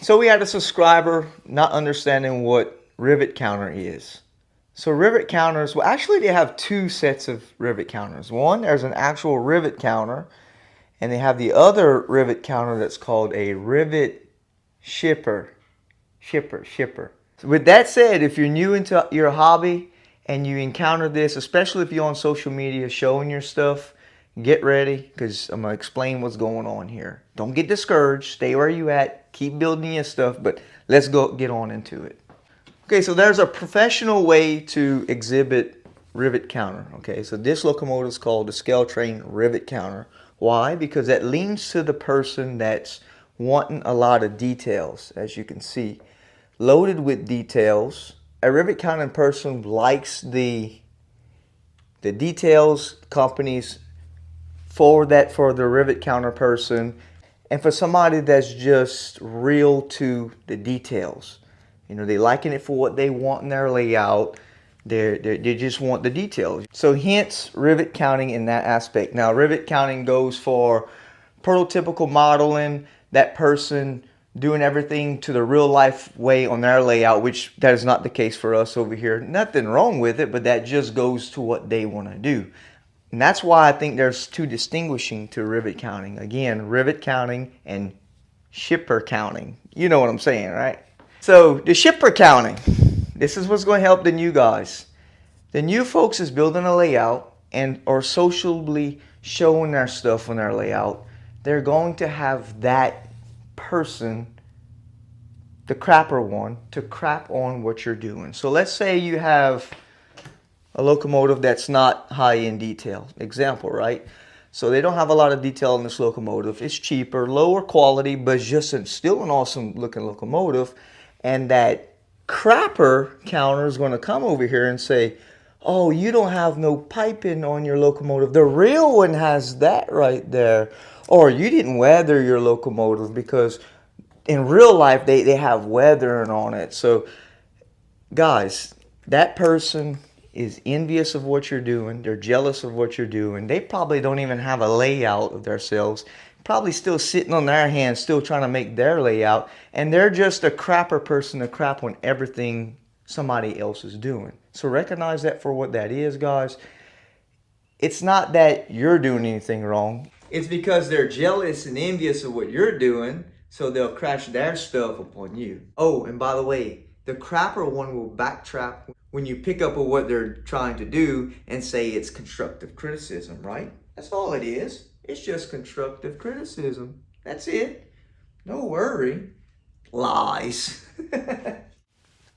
So we had a subscriber not understanding what rivet counter is. So rivet counters, well actually they have two sets of rivet counters. One, there's an actual rivet counter, and they have the other rivet counter that's called a rivet shipper. Shipper. So with that said, if you're new into your hobby and you encounter this, especially if you're on social media showing your stuff, get ready because I'm going to explain what's going on here. Don't get discouraged. Stay where you at. Keep building your stuff, but let's go get on into it. Okay, so there's a professional way to exhibit rivet counter. Okay, so this locomotive is called the scale train rivet counter. Why? Because that leans to the person that's wanting a lot of details, as you can see. Loaded with details. A rivet counting person likes the details. Companies forward that for the rivet counter person, and for somebody that's just real to the details. You know, they liking it for what they want in their layout. They just want the details. So hence rivet counting in that aspect. Now rivet counting goes for prototypical modeling, that person doing everything to the real life way on their layout, which that is not the case for us over here. Nothing wrong with it, but that just goes to what they want to do. And that's why I think there's two distinguishing to rivet counting. Again, rivet counting and shipper counting. You know what I'm saying, right? So the shipper counting, this is what's going to help the new guys. The new folks is building a layout and are socially showing their stuff on their layout. They're going to have that person, the crapper one, to crap on what you're doing. So let's say you have a locomotive that's not high in detail. Example, right? So they don't have a lot of detail in this locomotive. It's cheaper, lower quality, but just still an awesome looking locomotive. And that crapper counter is going to come over here and say, oh, you don't have no piping on your locomotive. The real one has that right there. Or you didn't weather your locomotive, because in real life they have weathering on it. So guys, that person is envious of what you're doing. They're jealous of what you're doing. They probably don't even have a layout of themselves. Probably still sitting on their hands, still trying to make their layout. And they're just a crapper person to crap on everything somebody else is doing. So recognize that for what that is, guys. It's not that you're doing anything wrong. It's because they're jealous and envious of what you're doing, so they'll crash their stuff upon you. Oh, and by the way, the crapper one will backtrack when you pick up on what they're trying to do and say it's constructive criticism, right? That's all it is. It's just constructive criticism. That's it. No worry. Lies.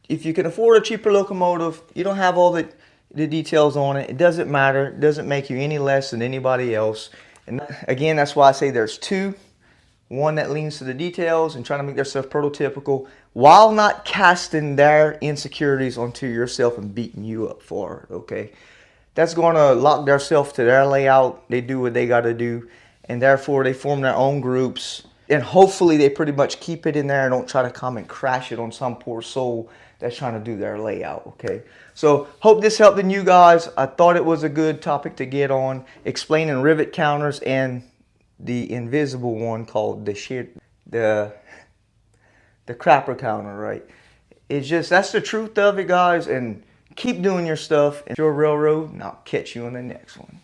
If you can afford a cheaper locomotive, you don't have all the details on it, it doesn't matter. It doesn't make you any less than anybody else. And again, that's why I say there's two. One that leans to the details and trying to make themselves prototypical while not casting their insecurities onto yourself and beating you up for it, okay? That's going to lock themselves to their layout. They do what they got to do, and therefore they form their own groups. And hopefully they pretty much keep it in there and don't try to come and crash it on some poor soul that's trying to do their layout, okay? So hope this helped the new guys. I thought it was a good topic to get on, explaining rivet counters and the invisible one called the crapper counter, right? It's just, that's the truth of it, guys, and keep doing your stuff. Enjoy railroad, and I'll catch you on the next one.